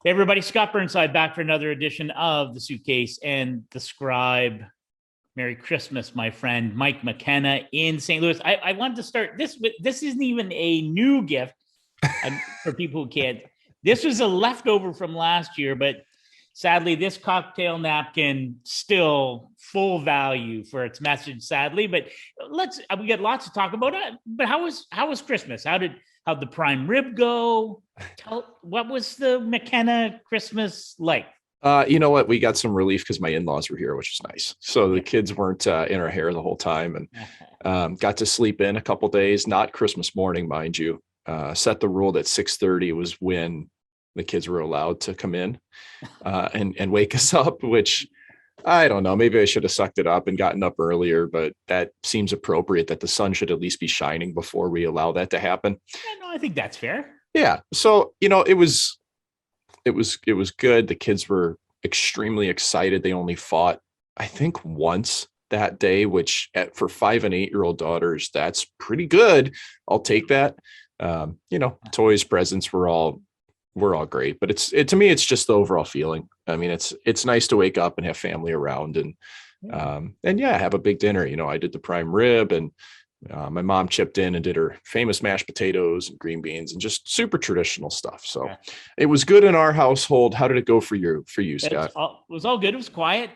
Hey everybody, Scott Burnside back for another edition of the Suitcase and the Scribe. Merry Christmas, my friend Mike McKenna in St. Louis. I wanted to start this, but this isn't even a new gift for people who can't. This was a leftover from last year, but sadly, this cocktail napkin still full value for its message. Sadly, but we got lots to talk about. But how was Christmas? How'd the prime rib go? What was the McKenna Christmas like? You know what? We got some relief because my in-laws were here, which was nice. So the kids weren't in our hair the whole time, and got to sleep in a couple days. Not Christmas morning, mind you. Set the rule that 6:30 was when the kids were allowed to come in and wake us up. Which I don't know. Maybe I should have sucked it up and gotten up earlier, but that seems appropriate. That the sun should at least be shining before we allow that to happen. Yeah, no, I think that's fair. Yeah. So it was good. The kids were extremely excited. They only fought, I think, once that day, which for 5 and 8-year-old daughters, that's pretty good. I'll take that. Toys, presents were all great, but to me, it's just the overall feeling. I mean, it's nice to wake up and have family around and have a big dinner. I did the prime rib, and my mom chipped in and did her famous mashed potatoes and green beans and just super traditional stuff. So It was good in our household. How did it go for you, Scott? It was all good. It was quiet.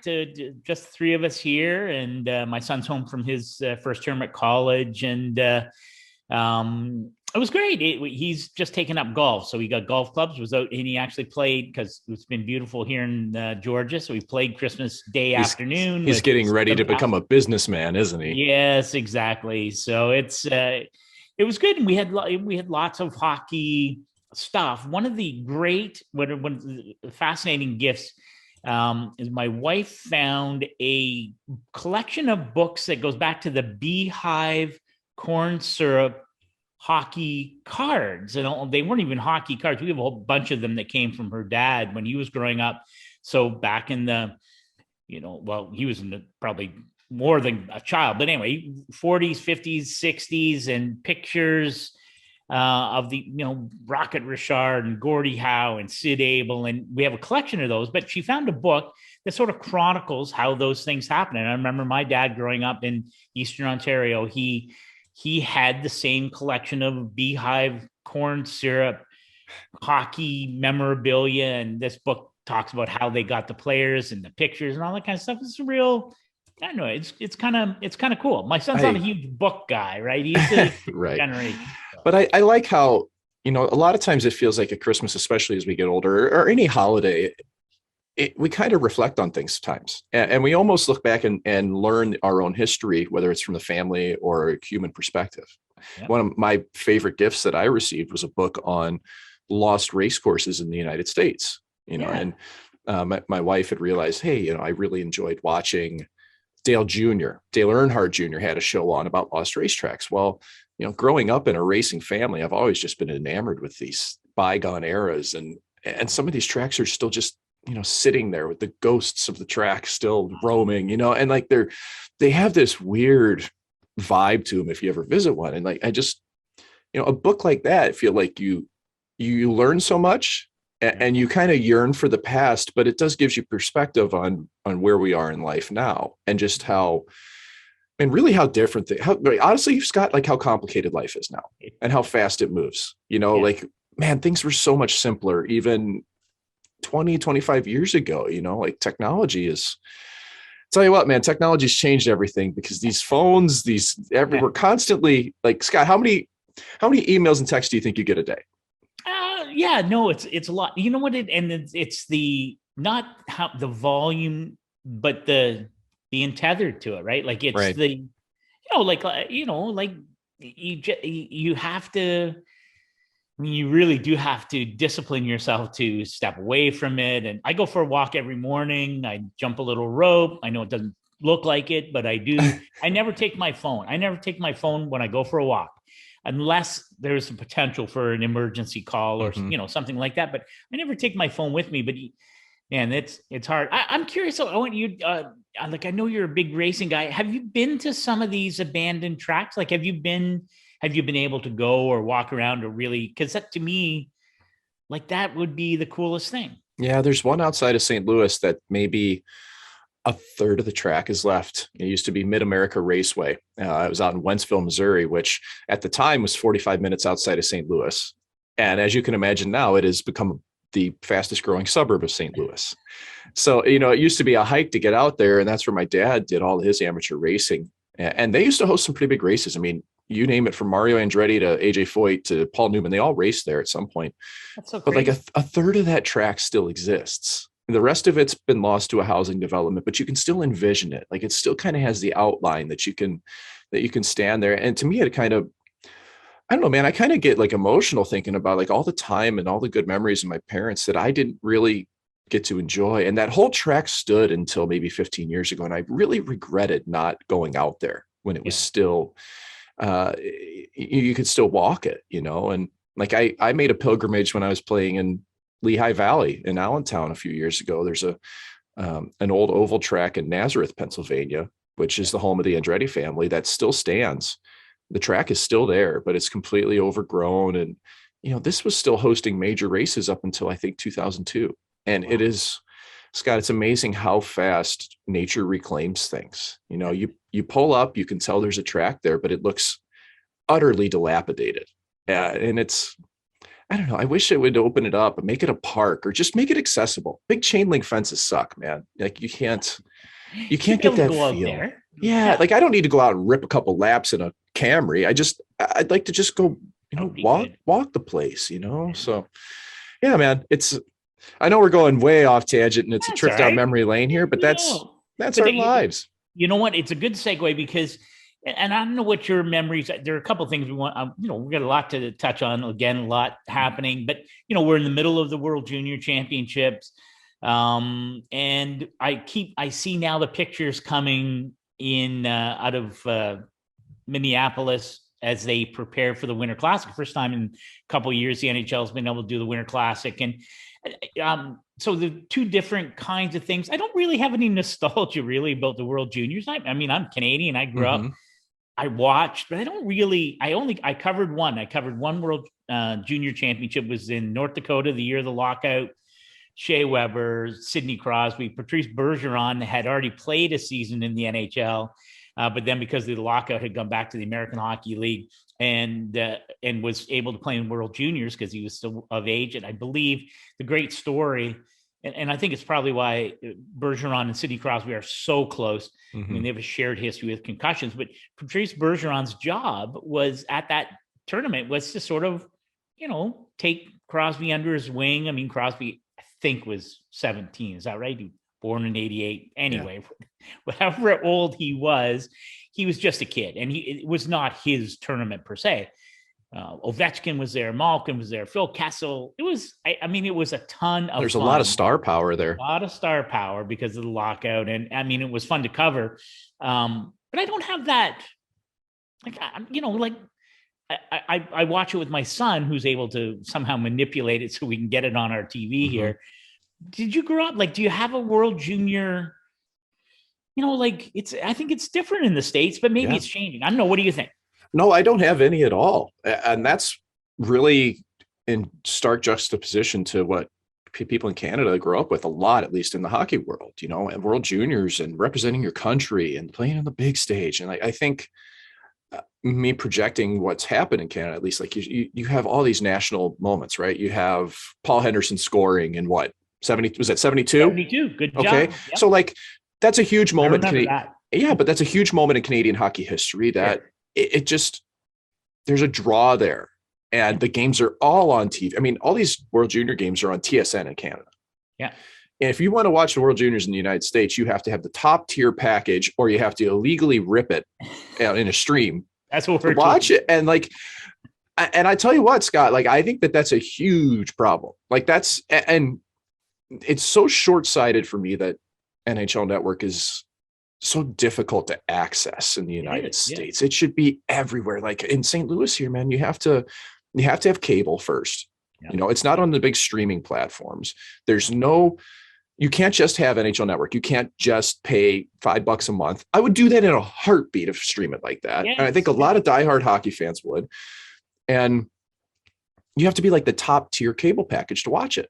Just the three of us here, and my son's home from his first term at college, and it was great. He's just taken up golf, so he got golf clubs. Was out, and he actually played because it's been beautiful here in Georgia. So he played Christmas Day afternoon. He's getting ready to become a businessman, isn't he? Yes, exactly. So it was good, and we had lots of hockey stuff. One of the fascinating gifts is my wife found a collection of books that goes back to the Beehive corn syrup hockey cards, and they weren't even hockey cards. We have a whole bunch of them that came from her dad when he was growing up. So back in the, he was probably more than a child, but anyway, 40s, 50s, 60s, and pictures of the, Rocket Richard and Gordie Howe and Sid Abel. And we have a collection of those, but she found a book that sort of chronicles how those things happen. And I remember my dad growing up in Eastern Ontario, he had the same collection of Beehive corn syrup hockey memorabilia, and this book talks about how they got the players and the pictures and all that kind of stuff. It's real. I don't know. It's kind of cool. My son's not a huge book guy, right? He's a right generation. But I like how, a lot of times it feels like at Christmas, especially as we get older, or any holiday, we kind of reflect on things sometimes, and we almost look back and learn our own history, whether it's from the family or a human perspective. Yeah. One of my favorite gifts that I received was a book on lost race courses in the United States, and my wife had realized, hey, I really enjoyed watching Dale Earnhardt Jr. had a show on about lost racetracks. Well, growing up in a racing family, I've always just been enamored with these bygone eras, and some of these tracks are still just, sitting there with the ghosts of the track still roaming, and like they have this weird vibe to them if you ever visit one. And like, I just, a book like that, I feel like you learn so much, and you kind of yearn for the past, but it does gives you perspective on where we are in life now, and just how, and really how different honestly, Scott, like how complicated life is now and how fast it moves, like, man, things were so much simpler even 20, 25 years ago, like technology tell you what, man, technology's changed everything, because these phones, we're constantly, like, Scott, how many emails and texts do you think you get a day? No, it's a lot. You know what? It's the, not how the volume, but the being tethered to it, right? Like it's right. You have to, you really do have to discipline yourself to step away from it. And I go for a walk every morning. I jump a little rope. I know it doesn't look like it, but I do. I never take my phone. When I go for a walk, unless there's a potential for an emergency call or something like that. But I never take my phone with me. But man, it's hard. I'm curious. I want you, I know you're a big racing guy. Have you been to some of these abandoned tracks? Like, have you been able to go or walk around, or really? Because that, to me, like that would be the coolest thing. Yeah, there's one outside of St. Louis that maybe a third of the track is left. It used to be Mid-America Raceway. It was out in Wentzville, Missouri, which at the time was 45 minutes outside of St. Louis. And as you can imagine now, it has become the fastest growing suburb of St. Louis. So, you know, it used to be a hike to get out there. And that's where my dad did all his amateur racing. And they used to host some pretty big races. I mean, you name it, from Mario Andretti to AJ Foyt to Paul Newman, they all raced there at some point. That's so but crazy. like a third of that track still exists. The rest of it's been lost to a housing development, but you can still envision it. Like it still kind of has the outline that you can stand there. And to me, it kind of, I don't know, man, I kind of get like emotional thinking about like all the time and all the good memories of my parents that I didn't really get to enjoy. And that whole track stood until maybe 15 years ago. And I really regretted not going out there when it was still, you could still walk it, you know? And like, I made a pilgrimage when I was playing in Lehigh Valley in Allentown a few years ago. There's an old oval track in Nazareth, Pennsylvania, which is the home of the Andretti family, that still stands. The track is still there, but it's completely overgrown. And, you know, this was still hosting major races up until I think 2002. And it is, Scott, it's amazing how fast nature reclaims things. You know, you pull up, you can tell there's a track there, but it looks utterly dilapidated. And it's, I don't know. I wish it would open it up and make it a park or just make it accessible. Big chain link fences suck, man. Like you can't get that feel. Yeah. Like I don't need to go out and rip a couple laps in a Camry. I'd like to just go, you know, walk the place, you know? So yeah, man, I know we're going way off tangent and it's a trip down memory lane here, but that's our lives. You know what? It's a good segue because, and I don't know what your memories, there are a couple of things we want, you know, we've got a lot to touch on, again, a lot happening, but, you know, we're in the middle of the World Junior Championships. And I see now the pictures coming in out of Minneapolis as they prepare for the Winter Classic. First time in a couple of years, the NHL has been able to do the Winter Classic. And so the two different kinds of things. I don't really have any nostalgia really about the World Juniors. I mean, I'm Canadian. I grew up, I watched, but I don't really, I covered one. I covered one World Junior Championship. Was in North Dakota, the year of the lockout. Shea Weber, Sidney Crosby, Patrice Bergeron had already played a season in the NHL. But then because of the lockout had gone back to the American Hockey League and was able to play in World Juniors because he was still of age. And I believe the great story, and I think it's probably why Bergeron and Sidney Crosby are so close. I mean, they have a shared history with concussions, but Patrice Bergeron's job was at that tournament was to sort of, you know, take Crosby under his wing. I mean, Crosby, I think, was 17. Is that right? He born in 88. Anyway, whatever old he was just a kid. And it was not his tournament per se. Ovechkin was there. Malkin was there. Phil Kessel. It was, I mean, it was a ton of There's fun. A lot of star power there. A lot of star power because of the lockout. And I mean, it was fun to cover. But I don't have that, like, you know, like, I watch it with my son who's able to somehow manipulate it so we can get it on our TV here. Did you grow up, like, do you have a World Junior, you know, like I think it's different in the States, but maybe it's changing. I don't know. What do you think? No, I don't have any at all. And that's really in stark juxtaposition to what people in Canada grow up with a lot, at least in the hockey world, you know, and World Juniors and representing your country and playing on the big stage. And I think me projecting what's happened in Canada, at least, like you have all these national moments, right? You have Paul Henderson scoring in what, 70, was that 72? 72. Good job. Okay. Yep. So like, that's a huge moment. Yeah, but that's a huge moment in Canadian hockey history that it just, there's a draw there and the games are all on TV. I mean, all these World Junior games are on TSN in Canada. Yeah. And if you want to watch the World Juniors in the United States, you have to have the top tier package or you have to illegally rip it in a stream. That's what we're watch it. And like, and I tell you what, Scott, like, I think that's a huge problem. Like and it's so short-sighted for me that NHL Network is so difficult to access in the United States. It should be everywhere. Like in St. Louis here, man, you have to have cable first. You know, it's not on the big streaming platforms. You can't just have NHL Network. You can't just pay $5 a month. I would do that in a heartbeat if stream it like that. And I think a lot of diehard hockey fans would. And you have to be like the top tier cable package to watch it.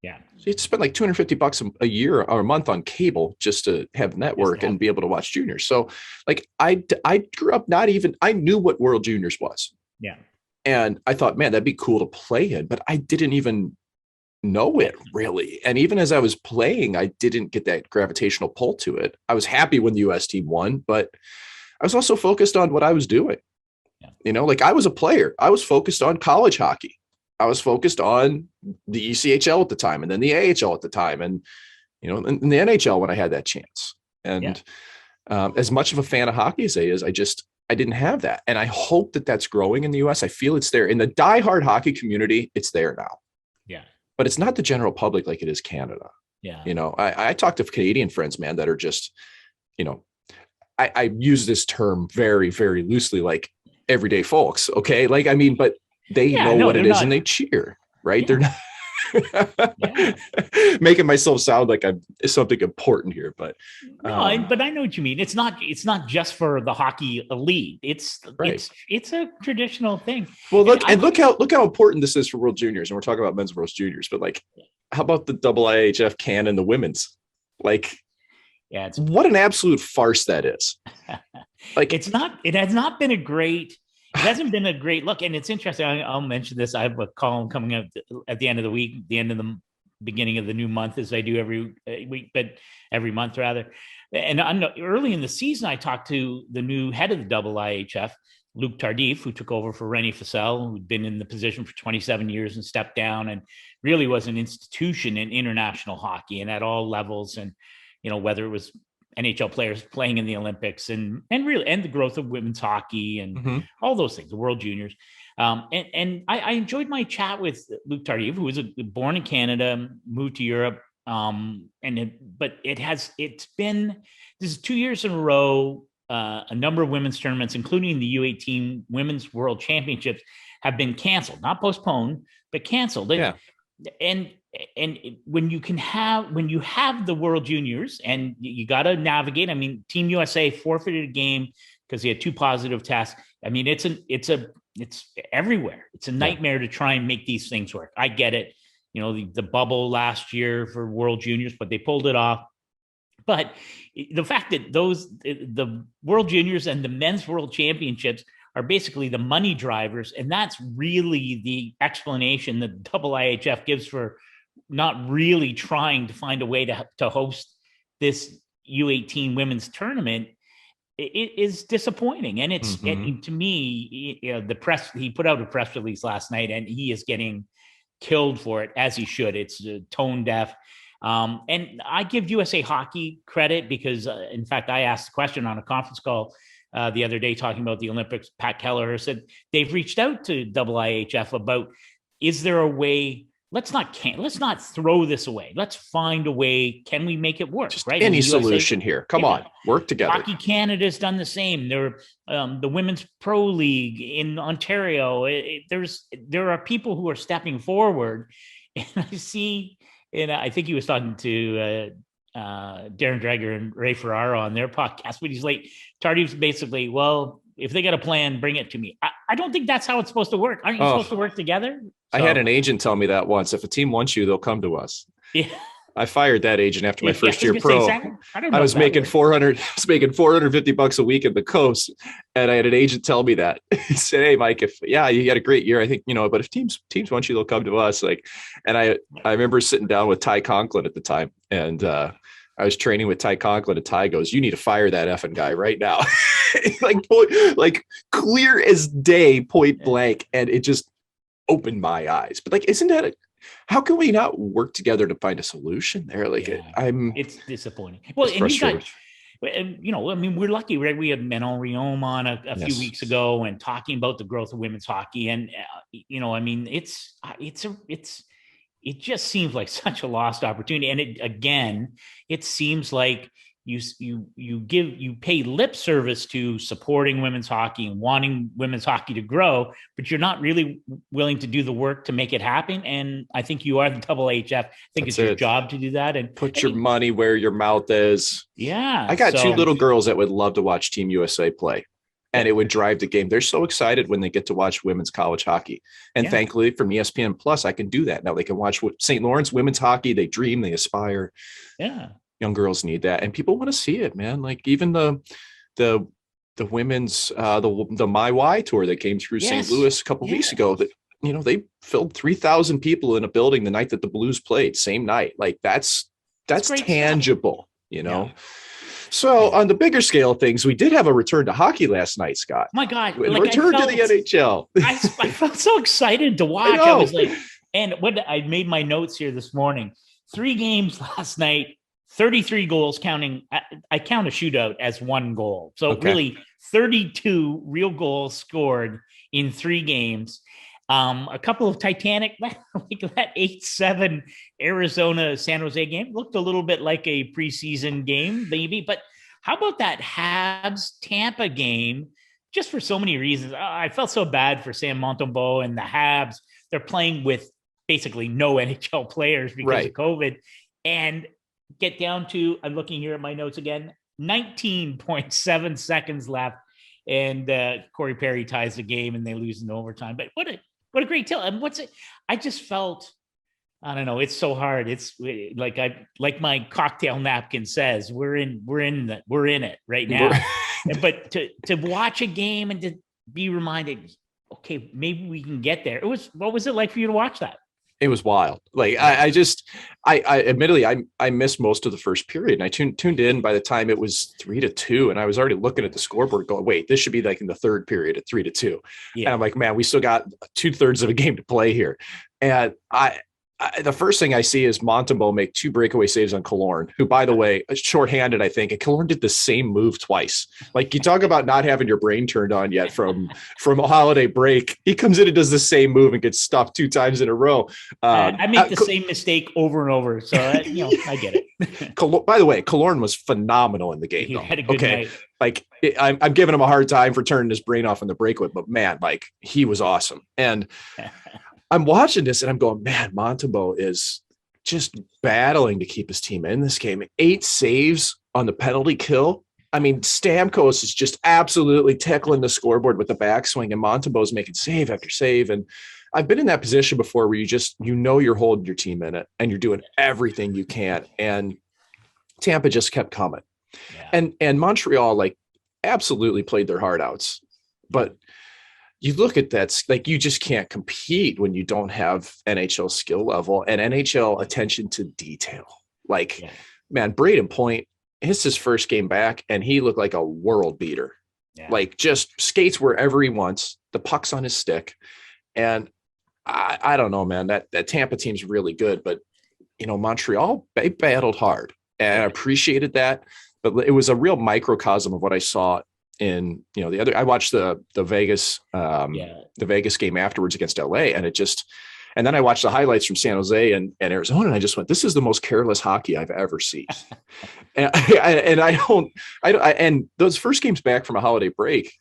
Yeah. So you have to spend like $250 a year or a month on cable just to have network and be able to watch juniors. So like I grew up I knew what World Juniors was. Yeah. And I thought, man, that'd be cool to play in, but I didn't even know it really. And even as I was playing, I didn't get that gravitational pull to it. I was happy when the US team won, but I was also focused on what I was doing. Yeah. Like I was a player. I was focused on college hockey. I was focused on the ECHL at the time, and then the AHL at the time, and in the NHL when I had that chance. And as much of a fan of hockey as I didn't have that. And I hope that that's growing in the US. I feel it's there in the diehard hockey community. It's there now. Yeah. But it's not the general public like it is Canada. Yeah. I talk to Canadian friends, man, that are just, I use this term very, very loosely, like everyday folks. Okay. Like, I mean, but they know what it is and they cheer, right? Yeah. They're not making myself sound like I'm something important here, but but I know what you mean. It's not just for the hockey elite. It's a traditional thing. Well, look how important this is for World Juniors, and we're talking about men's World Juniors, but like, how about the IIHF can and the women's? Like, yeah, what an absolute farce that is. Like, it hasn't been a great look. And it's interesting. I'll mention this. I have a column coming up at the end of the week, the end of the beginning of the new month, as I do every week, but every month rather. And early in the season, I talked to the new head of the IIHF, Luc Tardif, who took over for Rennie Fassel, who'd been in the position for 27 years and stepped down, and really was an institution in international hockey and at all levels. And, whether it was NHL players playing in the Olympics and the growth of women's hockey and all those things, the World Juniors. And I enjoyed my chat with Luc Tardif, who was born in Canada, moved to Europe. This is 2 years in a row. A number of women's tournaments, including the U18 Women's World Championships, have been canceled, not postponed, but canceled. Yeah. And when you have the World Juniors, and you got to navigate. I mean, Team USA forfeited a game because he had 2 positive tests. I mean, it's everywhere. It's a nightmare to try and make these things work. I get it. The bubble last year for World Juniors, but they pulled it off. But the fact that the World Juniors and the Men's World Championships are basically the money drivers, and that's really the explanation that IIHF gives for not really trying to find a way to host this U18 women's tournament, it is disappointing. And it's to me, the press, he put out a press release last night, and he is getting killed for it, as he should. It's tone deaf. And I give USA Hockey credit because, in fact, I asked the question on a conference call the other day talking about the Olympics. Pat Kelleher said they've reached out to IIHF about, is there a way? Let's not throw this away. Let's find a way. Can we make it work? Just right? Any solution here. Come on, work together. Hockey Canada's done the same. There, the Women's Pro League in Ontario. There are people who are stepping forward, and I see. And I think he was talking to Darren Dreger and Ray Ferraro on their podcast, but he's like, Tardif's basically, well, if they got a plan, bring it to me. I don't think that's how it's supposed to work. Aren't you supposed to work together? So, I had an agent tell me that once. If a team wants you, they'll come to us. Yeah. I fired that agent after my first year pro. I was making $450 a week in the coast, and I had an agent tell me that. He said, "Hey, Mike, you had a great year. I think but if teams want you, they'll come to us." And I remember sitting down with Ty Conklin at the time, and I was training with Ty Conklin, and Ty goes, "You need to fire that effing guy right now," like clear as day, point blank, and it just opened my eyes. But isn't that how can we not work together to find a solution there? It's disappointing. Well, and we're lucky, right? We had Manon Riom on a few weeks ago and talking about the growth of women's hockey. And, it just seems like such a lost opportunity. And it seems like you pay lip service to supporting women's hockey and wanting women's hockey to grow, but you're not really willing to do the work to make it happen. And I think you are the IIHF. I think it's your job to do that and put your money where your mouth is. Yeah. I got 2 little girls that would love to watch Team USA play. and it would drive the game. They're so excited when they get to watch women's college hockey. And thankfully from ESPN Plus, I can do that. Now they can watch what St. Lawrence women's hockey. They dream, they aspire. Yeah. Young girls need that. And people want to see it, man. Like even the women's, the My Y tour that came through St. Louis a couple weeks ago, that, you know, they filled 3,000 people in a building the night that the Blues played, same night. Like that's tangible, stuff. You know? Yeah. So on the bigger scale of things, we did have a return to hockey last night, Scott. My God. Return to the NHL. I felt so excited to watch. I was like, and when I made my notes here this morning, 3 games last night, 33 goals counting. I count a shootout as 1 goal. So really 32 real goals scored in 3 games. A couple of Titanic, like that 8-7 Arizona San Jose game looked a little bit like a preseason game, maybe. But how about that Habs Tampa game? Just for so many reasons. I felt so bad for Sam Montembeault and the Habs. They're playing with basically no NHL players because of COVID. And get down to, I'm looking here at my notes again, 19.7 seconds left. And Corey Perry ties the game and they lose in overtime. But what a great tale. And I just felt, I don't know, it's so hard. It's like my cocktail napkin says, we're in it right now. But to watch a game and to be reminded, okay, maybe we can get there. What was it like for you to watch that? It was wild. Like I admittedly, I missed most of the first period, and I tuned in by the time it was 3-2, and I was already looking at the scoreboard going, wait, this should be like in the third period at 3-2. And I'm like, man, we still got 2/3 of a game to play here. And the first thing I see is Montembeault make 2 breakaway saves on Killorn, who, by the way, is shorthanded, I think. And Killorn did the same move twice. Like, you talk about not having your brain turned on yet from a holiday break. He comes in and does the same move and gets stopped 2 times in a row. I make the same mistake over and over. So, I get it. By the way, Killorn was phenomenal in the game. He had a good night. Like, I'm giving him a hard time for turning his brain off on the breakaway, but man, like, he was awesome. And I'm watching this and I'm going, man, Montembeault is just battling to keep his team in this game. 8 saves on the penalty kill. I mean, Stamkos is just absolutely tickling the scoreboard with the backswing, and Montembeault's making save after save. And I've been in that position before where you're holding your team in it and you're doing everything you can. And Tampa just kept coming. Yeah. And Montreal, like, absolutely played their heart outs. But you look at that, like, you just can't compete when you don't have NHL skill level and NHL attention to detail. Like, man, Braden Point, it's his first game back, and he looked like a world beater. Yeah. Like, just skates wherever he wants, the puck's on his stick. And I don't know, man, that Tampa team's really good. But, Montreal, they battled hard, and I appreciated that. But it was a real microcosm of what I saw in the other. I watched the Vegas Vegas game afterwards against LA, and and then I watched the highlights from San Jose and Arizona, and I just went, this is the most careless hockey I've ever seen. and those first games back from a holiday break,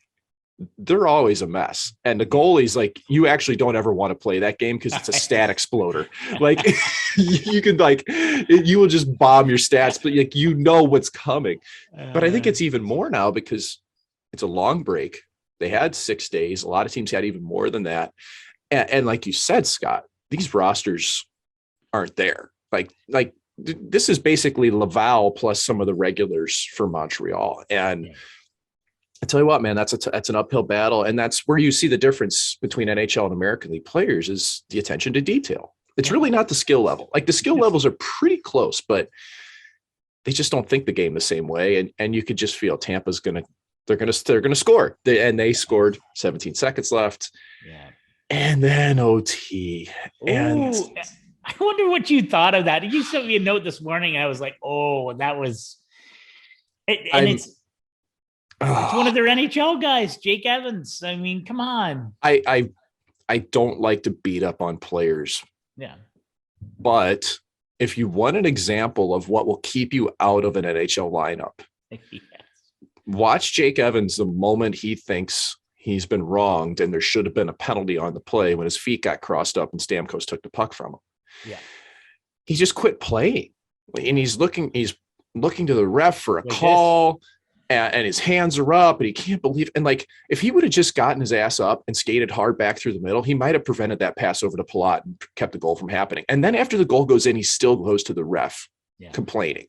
they're always a mess. And the goalie's like, you actually don't ever want to play that game because it's a stat exploder. Like, you can, like, you will just bomb your stats, but like, what's coming. But I think it's even more now because it's a long break. They had 6 days. A lot of teams had even more than that. And like you said, Scott, these rosters aren't there. Like this is basically Laval plus some of the regulars for Montreal. And I tell you what, man, that's an uphill battle. And that's where you see the difference between NHL and American League players is the attention to detail. It's really not the skill level. Like, the skill levels are pretty close, but they just don't think the game the same way. And you could just feel Tampa's they're going to score. They scored 17 seconds left. Yeah. And then OT. And I wonder what you thought of that. You sent me a note this morning. I was like, oh, that was it. And it's one of their NHL guys, Jake Evans. I mean, come on. I don't like to beat up on players. Yeah. But if you want an example of what will keep you out of an NHL lineup, watch Jake Evans the moment he thinks he's been wronged and there should have been a penalty on the play when his feet got crossed up and Stamkos took the puck from him. Yeah. He just quit playing. And he's looking to the ref for a call. and his hands are up and he can't believe, and like, if he would have just gotten his ass up and skated hard back through the middle, he might have prevented that pass over to Palat and kept the goal from happening. And then after the goal goes in, he still goes to the ref complaining.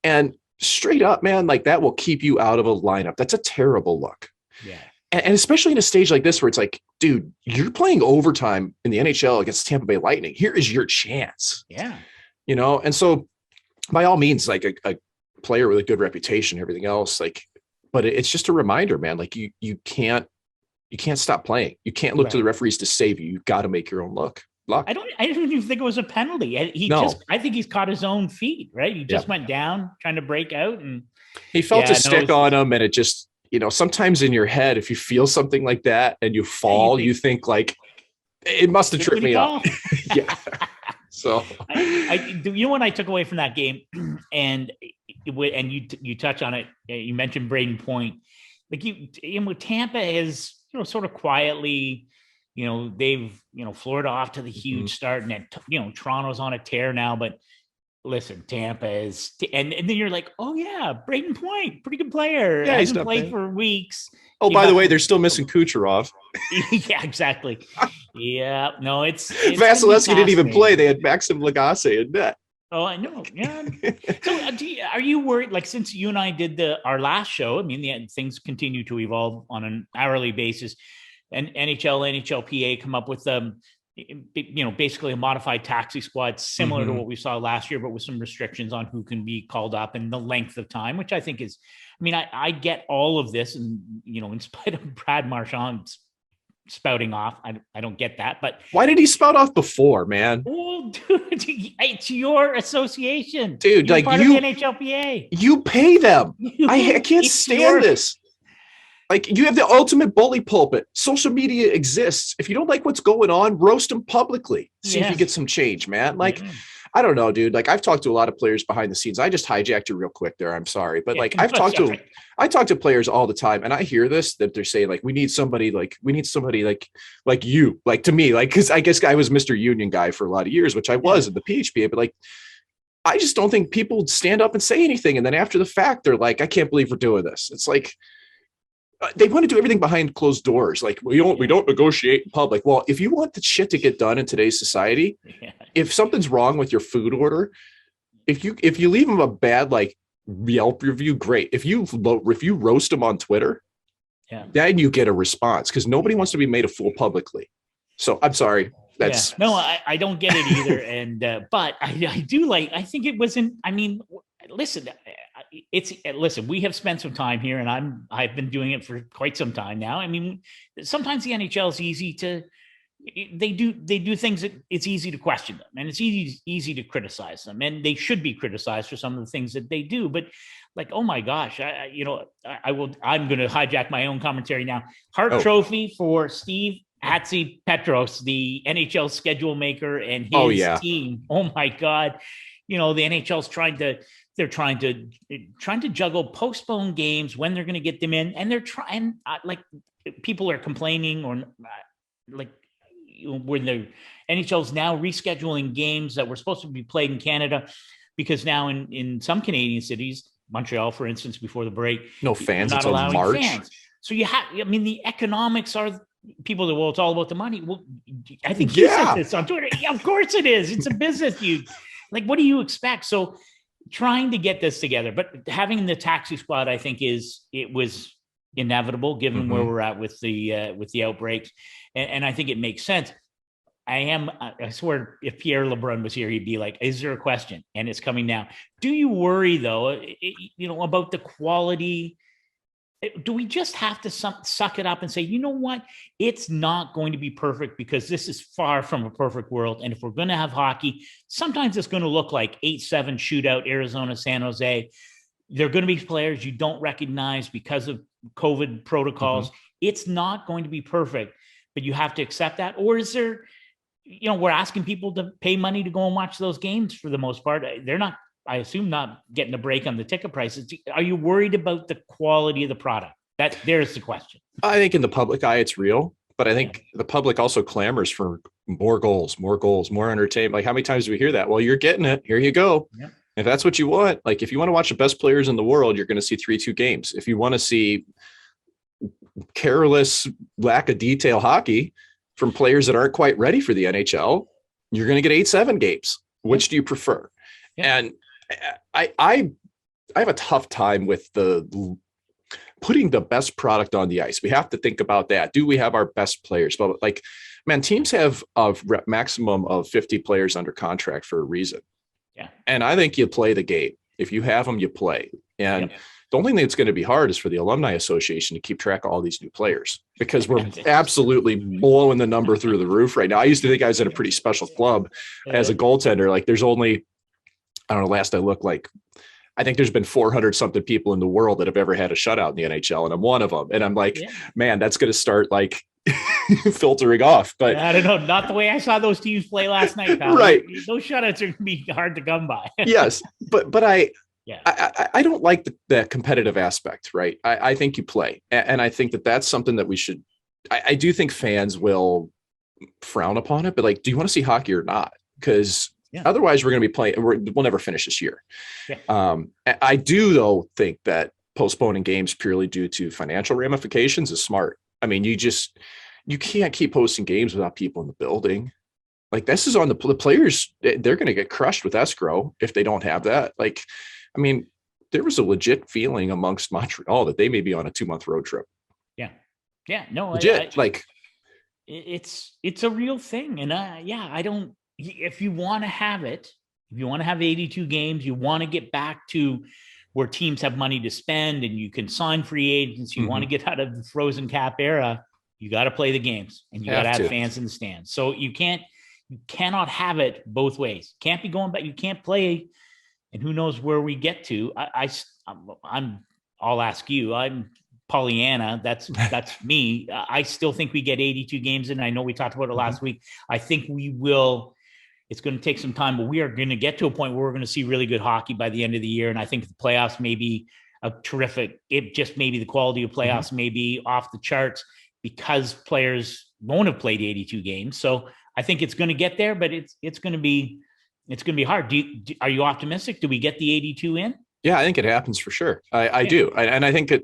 And straight up, man, like that will keep you out of a lineup. That's a terrible look. Yeah. And especially in a stage like this where it's like, dude, you're playing overtime in the NHL against Tampa Bay Lightning. Here is your chance. Yeah. You know, and so by all means, like a player with a good reputation, everything else, like, but it's just a reminder, man, like you can't stop playing. You can't look to the referees to save you. You've got to make your own luck. I don't even think it was a penalty. I think he's caught his own feet, right? He just went down trying to break out and he felt a stick on him. And it just, you know, sometimes in your head, if you feel something like that and you fall, you think like, it must have tripped me up. Yeah. So you know what I took away from that game, and you touch on it. You mentioned Braden Point, like Tampa is, you know, sort of quietly, you know, they've, you know, floored off to the huge start, and then, you know, Toronto's on a tear now. But listen, Tampa is, and then you're like, oh yeah, Braden Point, pretty good player. Yeah, hasn't played for weeks. Oh, by the way, they're still missing Kucherov. Yeah, exactly. Yeah, no, it's Vasilevsky didn't even play. They had Maxim Lagacé in net. Oh, I know. Yeah. So, are you worried? Like, since you and I did our last show, I mean, things continue to evolve on an hourly basis, and NHLPA come up with you know, basically a modified taxi squad similar to what we saw last year, but with some restrictions on who can be called up and the length of time, which I think is, I mean, I get all of this, and, you know, in spite of Brad Marchand spouting off, I don't get that. But why did he spout off before, man? Oh, dude, it's your association, dude. You're like part you, of the NHLPA. You pay them. I can't stand this. Like, you have the ultimate bully pulpit. Social media exists. If you don't like what's going on, roast them publicly. See if you get some change, man. Like, I don't know, dude. Like, I've talked to a lot of players behind the scenes. I just hijacked you real quick there. I'm sorry. But like, I talk to players all the time, and I hear this, that they're saying like, we need somebody like you, like, to me, like, cause I guess I was Mr. Union guy for a lot of years, which I was in the PHPA, but like, I just don't think people stand up and say anything. And then after the fact, they're like, I can't believe we're doing this. It's like, they want to do everything behind closed doors. Like, we don't negotiate in public. Well, if you want the shit to get done in today's society, if something's wrong with your food order, if you leave them a bad, like, Yelp review, great. If you roast them on Twitter, then you get a response, because nobody wants to be made a fool publicly. So I'm sorry. That's no, I don't get it either. And but I do like, I think it wasn't, I mean, listen, we have spent some time here, and I've been doing it for quite some time now. I mean, sometimes the NHL is easy to, they do things that it's easy to question them, and it's easy to criticize them, and they should be criticized for some of the things that they do. But like, oh my gosh, I'm going to hijack my own commentary now. Hart Trophy for Steve Hatzi Petros, the NHL schedule maker, and his team. Oh my God. You know, the NHL's trying to juggle postponed games, when they're going to get them in. And they're trying, like, people are complaining, or like, when the NHL's now rescheduling games that were supposed to be played in Canada, because now in some Canadian cities, Montreal, for instance, before the break, no fans, not allowing March. Fans. So I mean, the economics are, people that, well, it's all about the money. Well, I think he said this on Twitter. Yeah, of course it is. It's a business. Like, what do you expect? So trying to get this together, but having the taxi squad, I think it was inevitable given where we're at with the outbreaks. And I think it makes sense. I swear, if Pierre LeBrun was here, he'd be like, is there a question? And it's coming now. Do you worry though, about the quality? Do we just have to suck it up and say, you know what? It's not going to be perfect, because this is far from a perfect world. And if we're going to have hockey, sometimes it's going to look like 8-7 shootout, Arizona, San Jose. There are going to be players you don't recognize because of COVID protocols. It's not going to be perfect, but you have to accept that. Or is there, we're asking people to pay money to go and watch those games for the most part. They're not, I assume, not getting a break on the ticket prices. Are you worried about the quality of the product? There's the question. I think in the public eye, it's real, but I think the public also clamors for more goals, more entertainment. Like, how many times do we hear that? Well, you're getting it. Here you go. If that's what you want, like if you want to watch the best players in the world, you're going to see 3-2 games. If you want to see careless, lack of detail hockey from players that aren't quite ready for the NHL, you're going to get 8-7 games. Which do you prefer? And I have a tough time with the putting the best product on the ice. We have to think about that. Do we have our best players? But like, man, teams have a maximum of 50 players under contract for a reason. Yeah. And I think you play the game. If you have them, you play. And the only thing that's going to be hard is for the Alumni Association to keep track of all these new players, because we're absolutely blowing the number through the roof right now. I used to think I was in a pretty special club as a goaltender. Like there's only, I don't know, last I looked, like, I think there's been 400 something people in the world that have ever had a shutout in the NHL, and I'm one of them. And I'm like, man, that's going to start like filtering off. But I don't know, not the way I saw those teams play last night, pal. Right. Those shutouts are going to be hard to come by. Yes, but I don't like the competitive aspect, right? I think you play, and I think that's something that we should. I do think fans will frown upon it, but like, do you want to see hockey or not? Because otherwise, we're going to be playing. We'll never finish this year. I do though think that postponing games purely due to financial ramifications is smart. I mean, you can't keep hosting games without people in the building. Like this is on the players. They're going to get crushed with escrow if they don't have that. Like, I mean, there was a legit feeling amongst Montreal that they may be on a 2-month road trip. Yeah. No, legit. It's a real thing. And I don't, if you want to have it, if you want to have 82 games, you want to get back to where teams have money to spend and you can sign free agents, you want to get out of the frozen cap era, you got to play the games and you got to have fans in the stands. So you cannot have it both ways. Can't be going back. You can't play. And who knows where we get to. I'll ask you, I'm Pollyanna. That's me. I still think we get 82 games in. I know we talked about it last week. I think we will. It's going to take some time, but we are going to get to a point where we're going to see really good hockey by the end of the year. And I think the playoffs may be a terrific, it just maybe the quality of playoffs may be off the charts because players won't have played 82 games. So I think it's going to get there, but it's going to be hard. Are you optimistic? Do we get the 82 in? Yeah, I think it happens for sure. I do. And I think that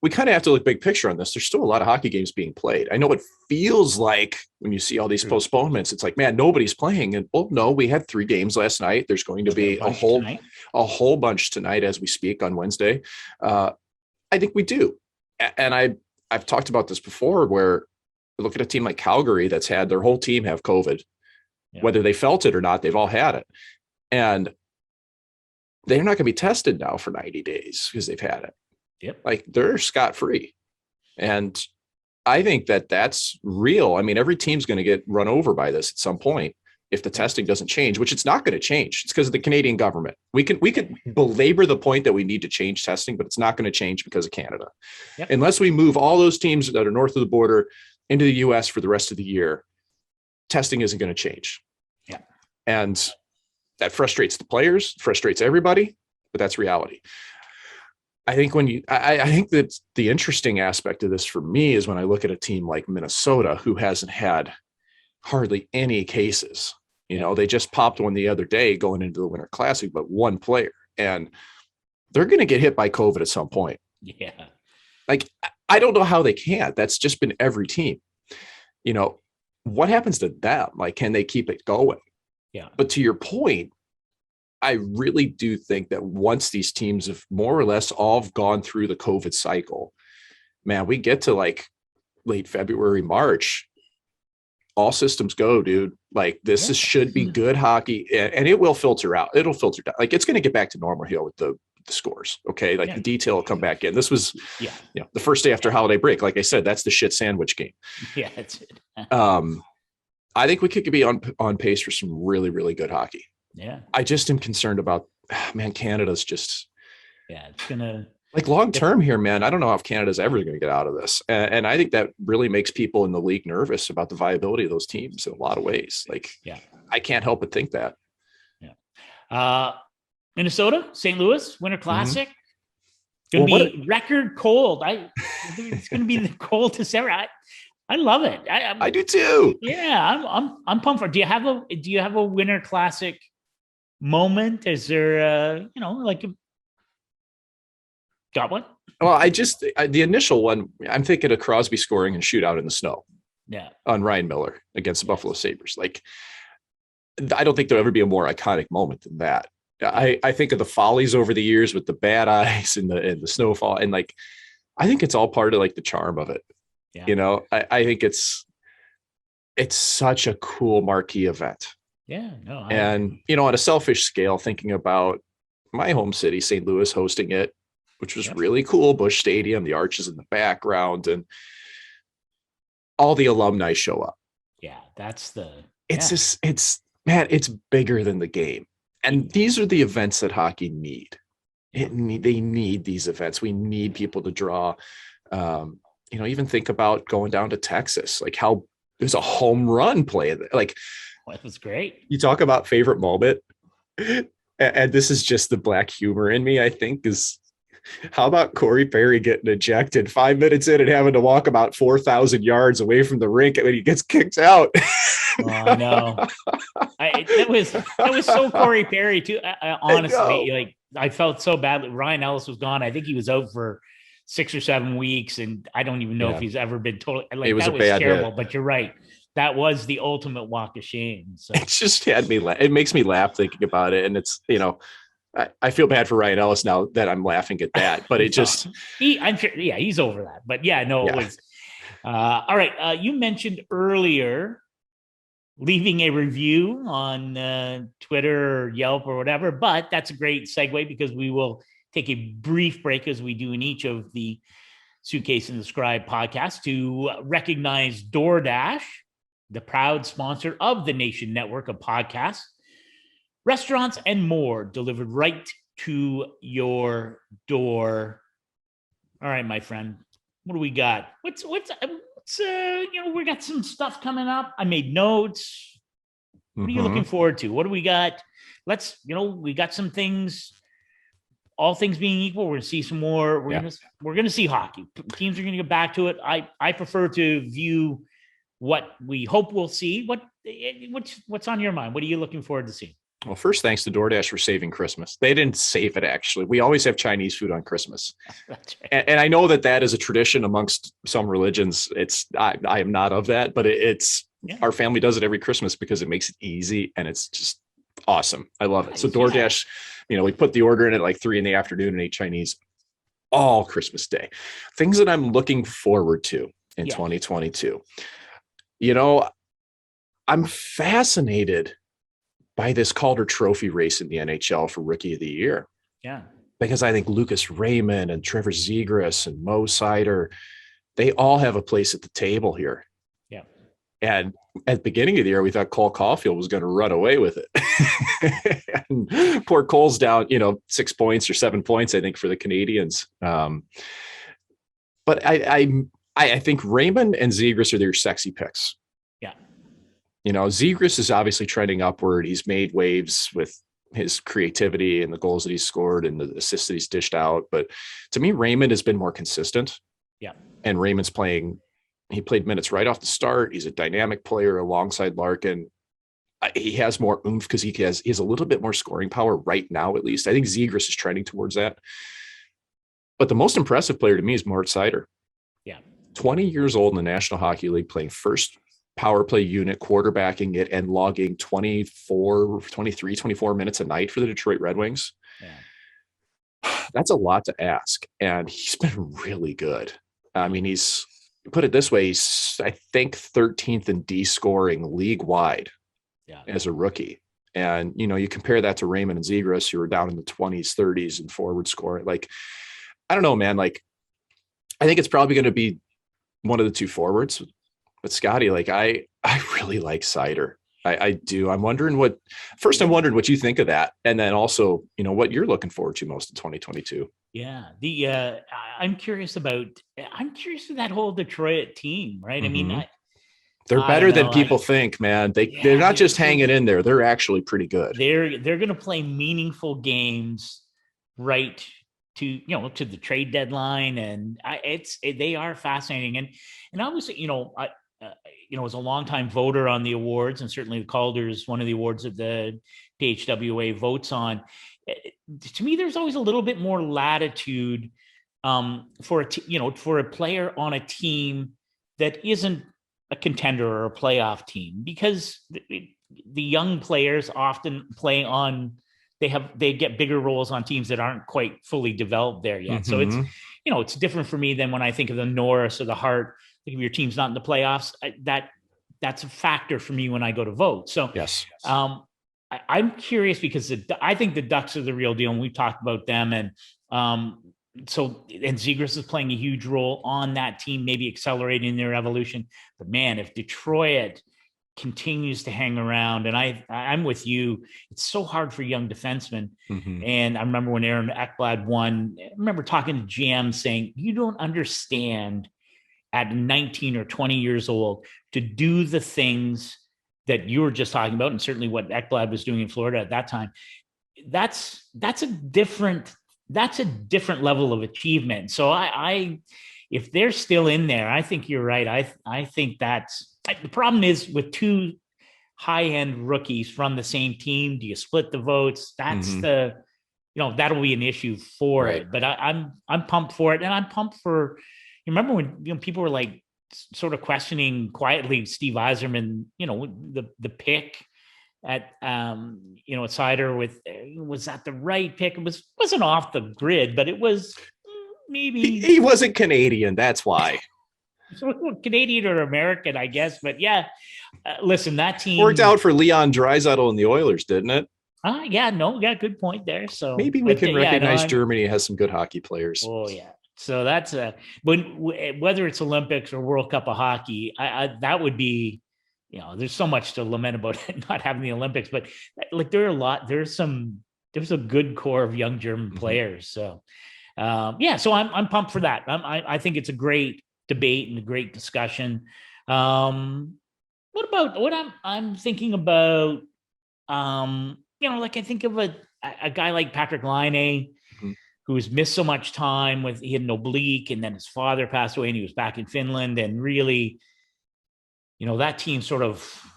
we kind of have to look big picture on this. There's still a lot of hockey games being played. I know it feels like when you see all these postponements, it's like, man, nobody's playing. And no, we had 3 games last night. There's going to be a whole bunch tonight as we speak on Wednesday. I think we do. And I've talked about this before, where look at a team like Calgary that's had their whole team have COVID, whether they felt it or not, they've all had it. And they're not going to be tested now for 90 days because they've had it. Like they're scot-free. And I think that's real. I mean, every team's going to get run over by this at some point if the testing doesn't change, which it's not going to change. It's because of the Canadian government. We could belabor the point that we need to change testing, but it's not going to change because of Canada. Unless we move all those teams that are north of the border into the US for the rest of the year, testing isn't going to change. And that frustrates the players, frustrates everybody, but that's reality. I think I think that the interesting aspect of this for me is when I look at a team like Minnesota, who hasn't had hardly any cases. You know, they just popped one the other day going into the Winter Classic, but one player, and they're going to get hit by COVID at some point. Like, I don't know how they can't. That's just been every team. You know, what happens to them? Like, can they keep it going? But to your point, I really do think that once these teams have more or less all gone through the COVID cycle, man, we get to like late February, March, all systems go, dude. Like this should be good hockey, and it will filter out. It'll filter down. Like it's going to get back to normal here with the scores. Okay. Like the detail will come back in. This was, the first day after holiday break. Like I said, that's the shit sandwich game. That's it. I think we could be on pace for some really, really good hockey. I just am concerned about, man, Canada's just, it's gonna like long term here, man. I don't know if Canada's ever going to get out of this, and I think that really makes people in the league nervous about the viability of those teams in a lot of ways. Like, I can't help but think that. Minnesota, St. Louis, Winter Classic. Going to be record cold. It's going to be the coldest ever. I love it. I do too. Yeah, I'm pumped for it. Do you have a Winter Classic moment? Is there, like, got one? Well, the initial one, I'm thinking of Crosby scoring and shootout in the snow Yeah. on Ryan Miller against the Yes. Buffalo Sabres. Like, I don't think there'll ever be a more iconic moment than that. I think of the follies over the years with the bad eyes and the snowfall, and like, I think it's all part of like the charm of it. Yeah. I think it's such a cool marquee event. Yeah. No, I And, agree. on a selfish scale, thinking about my home city, St. Louis, hosting it, which was Yep. really cool. Busch Stadium, the arches in the background, and all the alumni show up. Yeah. That's the, It's yeah. just, man, it's bigger than the game. And these are the events that hockey need. They need these events. We need people to draw. Even think about going down to Texas, like how there's a home run play. Like, Well, that was great. you talk about favorite moment, and this is just the black humor in me, I think, is how about Corey Perry getting ejected 5 minutes in and having to walk about 4,000 yards away from the rink when he gets kicked out? Oh, I know. That was so Corey Perry too. Honestly, like, I felt so badly. Ryan Ellis was gone. I think he was out for 6 or 7 weeks, and I don't even know if he's ever been totally, like, It was that a was bad terrible. hit. But you're right. That was the ultimate walk of shame. So It just had me it makes me laugh thinking about it. And it's, I feel bad for Ryan Ellis now that I'm laughing at that, but it just, I'm sure, yeah, he's over that. But yeah, no, it was all right. You mentioned earlier leaving a review on Twitter or Yelp or whatever, but that's a great segue because we will take a brief break, as we do in each of the Suitcase and the Scribe podcasts, to recognize DoorDash, the proud sponsor of the Nation Network of podcasts, restaurants, and more delivered right to your door. All right, my friend, what do we got? What's we got some stuff coming up. I made notes. What are you looking forward to? What do we got? We got some things. All things being equal, we're going to see some more. We're going to see hockey. Teams are going to get back to it. I prefer to view what we hope we'll see. What's on your mind? What are you looking forward to seeing? Well, first, thanks to DoorDash for saving Christmas. They didn't save it, actually. We always have Chinese food on Christmas. That's right. And I know that is a tradition amongst some religions. I am not of that, but our family does it every Christmas because it makes it easy and it's just awesome. I love it. So DoorDash, we put the order in at like 3 p.m. and ate Chinese all Christmas Day. Things that I'm looking forward to in 2022. I'm fascinated by this Calder Trophy race in the NHL for Rookie of the Year. Yeah. Because I think Lucas Raymond and Trevor Zegras and Mo Seider, they all have a place at the table here. Yeah. And at the beginning of the year, we thought Cole Caulfield was going to run away with it. And poor Cole's down, 6 points or 7 points, I think, for the Canadians. But I think Raymond and Zegras are their sexy picks. Yeah. Zegras is obviously trending upward. He's made waves with his creativity and the goals that he's scored and the assists that he's dished out. But to me, Raymond has been more consistent. Yeah. And Raymond's he played minutes right off the start. He's a dynamic player alongside Larkin. He has more oomph because he has a little bit more scoring power right now, at least. I think Zegras is trending towards that. But the most impressive player to me is Mo Seider. Yeah. 20 years old in the National Hockey League, playing first power play unit, quarterbacking it, and logging 24 minutes a night for the Detroit Red Wings. Yeah. That's a lot to ask. And he's been really good. I mean, put it this way, he's, I think, 13th in D scoring league wide as a rookie. And, you compare that to Raymond and Zegras, who are down in the 20s, 30s and forward scoring. Like, I don't know, man. Like, I think it's probably going to be one of the two forwards. But Scotty, like, I really like Seider. I do. I'm wondering what you think of that. And then also, what you're looking forward to most in 2022. Yeah. I'm curious of that whole Detroit team, right? Mm-hmm. I mean, they're better than people think, man. They're not just hanging in there. They're actually pretty good. They're going to play meaningful games right to the trade deadline. And they are fascinating. And obviously, was a longtime voter on the awards, and certainly the Calder is one of the awards that the PHWA votes on. To me, there's always a little bit more latitude for a player on a team that isn't a contender or a playoff team, because the young players often play on, they get bigger roles on teams that aren't quite fully developed there yet. So it's different for me than when I think of the Norris or the Hart. Think of your team's not in the playoffs. That's a factor for me when I go to vote. So yes, I'm curious because I think the Ducks are the real deal, and we've talked about them. And Zegras is playing a huge role on that team, maybe accelerating their evolution. But man, if Detroit continues to hang around, and I'm with you, it's so hard for young defensemen. And I remember when Aaron Ekblad won, I remember talking to GM saying, you don't understand at 19 or 20 years old to do the things that you were just talking about, and certainly what Ekblad was doing in Florida at that time. That's a different level of achievement. So if they're still in there, I think you're right. I think that's the problem is with two high-end rookies from the same team. Do you split the votes? That's that'll be an issue for it. But I'm pumped for it, and I'm pumped for. You remember when people were like sort of questioning quietly Steve Yzerman, the pick at at Cider was that the right pick? It wasn't off the grid, but it was maybe he wasn't Canadian. That's why. Canadian or American, I guess. But yeah, listen, that team worked out for Leon Draisaitl and the Oilers, didn't it? Good point there. So maybe we can recognize Germany has some good hockey players. Oh yeah. So that's whether it's Olympics or World Cup of hockey, that would be, there's so much to lament about it not having the Olympics, but like there's a good core of young German players. So so I'm pumped for that. I think it's a great debate and a great discussion. What I'm thinking about, like I think of a guy like Patrick Laine, who has missed so much time he had an oblique, and then his father passed away and he was back in Finland, and really, that team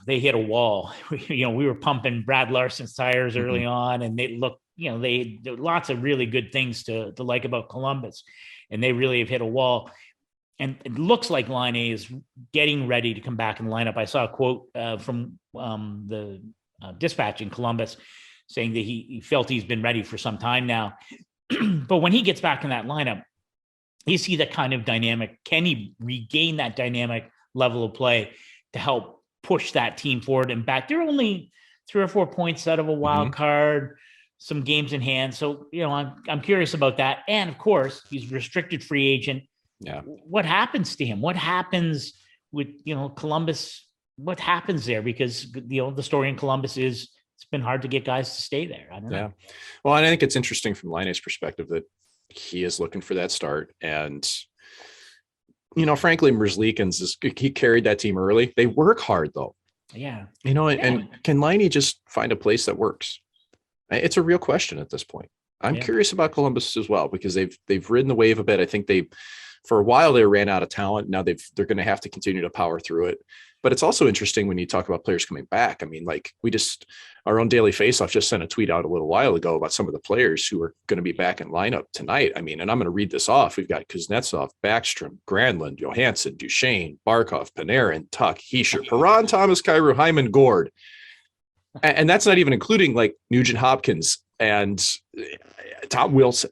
they hit a wall. We were pumping Brad Larson's tires early on, and they looked, they had lots of really good things to like about Columbus, and they really have hit a wall. And it looks like Laine is getting ready to come back in the lineup. I saw a quote from the Dispatch in Columbus saying that he felt he's been ready for some time now. But when he gets back in that lineup, you see that kind of dynamic. Can he regain that dynamic level of play to help push that team forward and back? They're only 3 or 4 points out of a wild card, some games in hand. So, I'm curious about that. And of course, he's a restricted free agent. Yeah. What happens to him? What happens with, Columbus? What happens there? Because, the story in Columbus is it's been hard to get guys to stay there. I don't know. Yeah. Well, and I think it's interesting from Laine's perspective that he is looking for that start. And, frankly, Merzlikins he carried that team early. They work hard though. Yeah. And can Laine just find a place that works? It's a real question at this point. I'm curious about Columbus as well, because they've ridden the wave a bit. I think for a while they ran out of talent. Now they're going to have to continue to power through it. But it's also interesting when you talk about players coming back. I mean, like our own Daily Faceoff just sent a tweet out a little while ago about some of the players who are going to be back in lineup tonight. I mean, and I'm going to read this off. We've got Kuznetsov, Backstrom, Granlund, Johansson, Duchesne, Barkov, Panarin, Tuck, Hischier, Perron, Thomas, Kyrou, Hyman, Gord. And that's not even including like Nugent Hopkins and Tom Wilson.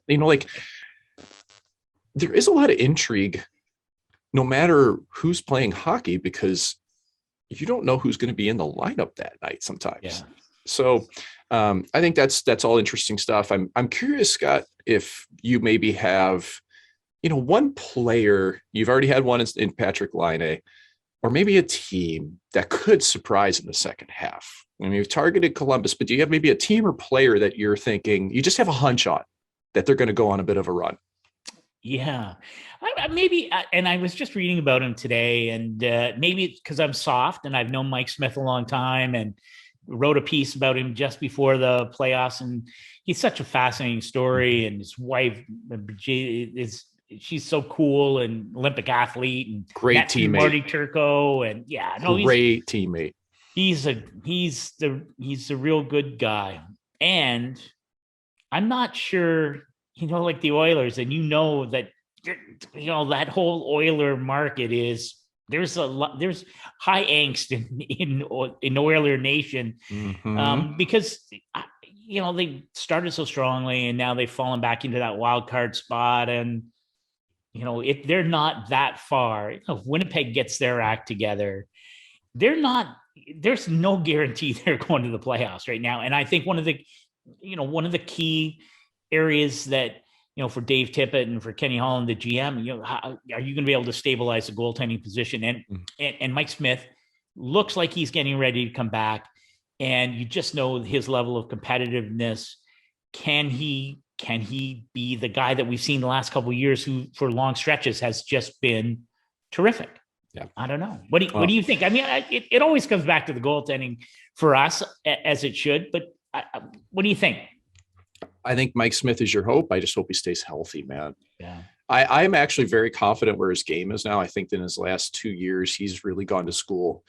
There is a lot of intrigue no matter who's playing hockey, because you don't know who's going to be in the lineup that night sometimes. Yeah. So I think that's all interesting stuff. I'm curious, Scott, if you maybe have, one player, you've already had one in Patrick Laine, or maybe a team that could surprise in the second half. I mean, you've targeted Columbus, but do you have maybe a team or player that you're thinking you just have a hunch on that they're going to go on a bit of a run? Yeah, maybe. And I was just reading about him today, and maybe because I'm soft and I've known Mike Smith a long time and wrote a piece about him just before the playoffs. And he's such a fascinating story. And his wife is she's so cool and Olympic athlete and great teammate, Marty Turco, and great teammate. He's the real good guy. And I'm not sure, like the Oilers, and that that whole Oiler market is there's high angst in Oiler Nation, because they started so strongly and now they've fallen back into that wild card spot, and if they're not that far, if Winnipeg gets their act together, there's no guarantee they're going to the playoffs right now. And I think one of the key areas that, for Dave Tippett and for Kenny Holland, the GM, how are you going to be able to stabilize the goaltending position? And Mike Smith looks like he's getting ready to come back, and you just know his level of competitiveness. Can he be the guy that we've seen the last couple of years, who for long stretches has just been terrific? Yeah. I don't know. What do you think? I mean, it always comes back to the goaltending for us, as it should, but what do you think? I think Mike Smith is your hope. I just hope he stays healthy, man. Yeah. I'm actually very confident where his game is now. I think that in his last 2 years, he's really gone to school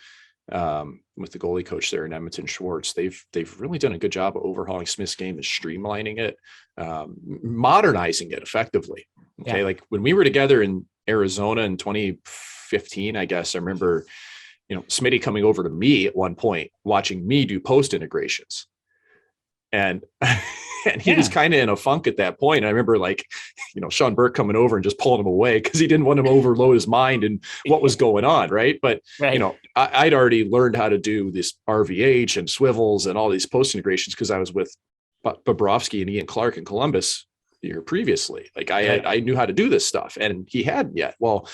with the goalie coach there in Edmonton, Schwartz. They've really done a good job of overhauling Smith's game and streamlining it, modernizing it effectively. Okay. Yeah. Like when we were together in Arizona in 2015, I guess I remember, Smitty coming over to me at one point, watching me do post integrations. And he was kind of in a funk at that point. I remember Sean Burke coming over and just pulling him away because he didn't want him to overload his mind and what was going on. Right. But, I'd already learned how to do this RVH and swivels and all these post integrations because I was with Bobrovsky and Ian Clark in Columbus the year previously. I knew how to do this stuff, and he hadn't yet. Well,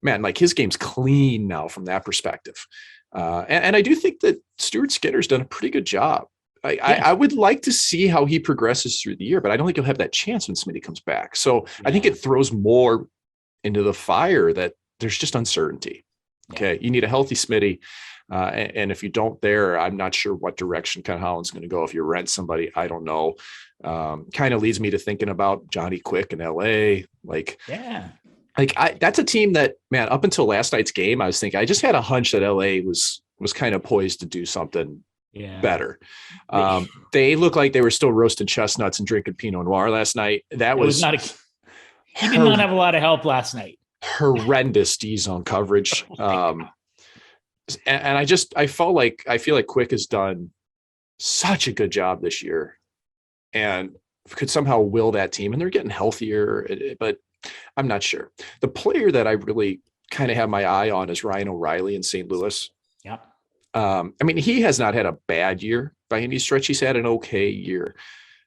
man, his game's clean now from that perspective. And I do think that Stuart Skinner's done a pretty good job. I would like to see how he progresses through the year, but I don't think he'll have that chance when Smitty comes back. So I think it throws more into the fire that there's just uncertainty. Okay. You need a healthy Smitty. And if you don't there, I'm not sure what direction Ken Holland's going to go. If you rent somebody, I don't know. Kind of leads me to thinking about Johnny Quick in LA. That's a team that, man, up until last night's game, I was thinking, I just had a hunch that LA was kind of poised to do something better. They looked like they were still roasting chestnuts and drinking Pinot Noir last night. He did not have a lot of help last night. Horrendous D-zone coverage. And I feel like Quick has done such a good job this year and could somehow will that team, and they're getting healthier, but I'm not sure. The player that I really kind of have my eye on is Ryan O'Reilly in St. Louis. Yeah. He has not had a bad year by any stretch. He's had an okay year,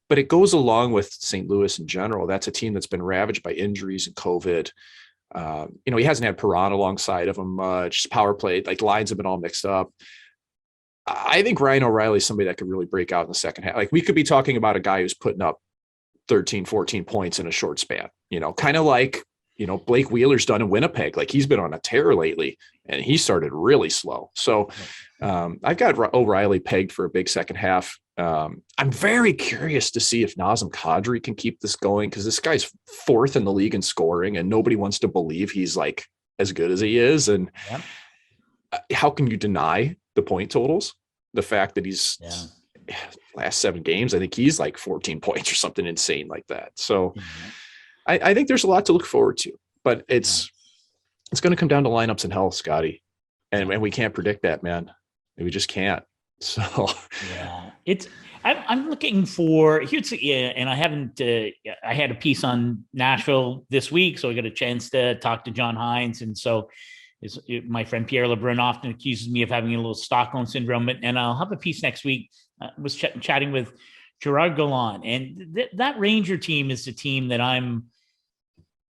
but it goes along with St. Louis in general. That's a team that's been ravaged by injuries and COVID. He hasn't had Perron alongside of him much. His power play, lines have been all mixed up. I think Ryan O'Reilly is somebody that could really break out in the second half. We could be talking about a guy who's putting up 13, 14 points in a short span, kind of like, Blake Wheeler's done in Winnipeg. He's been on a tear lately and he started really slow. So I've got O'Reilly pegged for a big second half. I'm very curious to see if Nazem Kadri can keep this going, because this guy's fourth in the league in scoring and nobody wants to believe he's as good as he is. And how can you deny the point totals? The fact that he's last 7 games, I think he's 14 points or something insane like that. So I think there's a lot to look forward to, but it's going to come down to lineups and health, Scotty. And we can't predict that, man. We just can't. So I'm looking for and I haven't. I had a piece on Nashville this week, so I got a chance to talk to John Hines, and so my friend Pierre Lebrun often accuses me of having a little Stockholm syndrome, and I'll have a piece next week. I was chatting with Gerard Gallant, and that Ranger team is the team that I'm.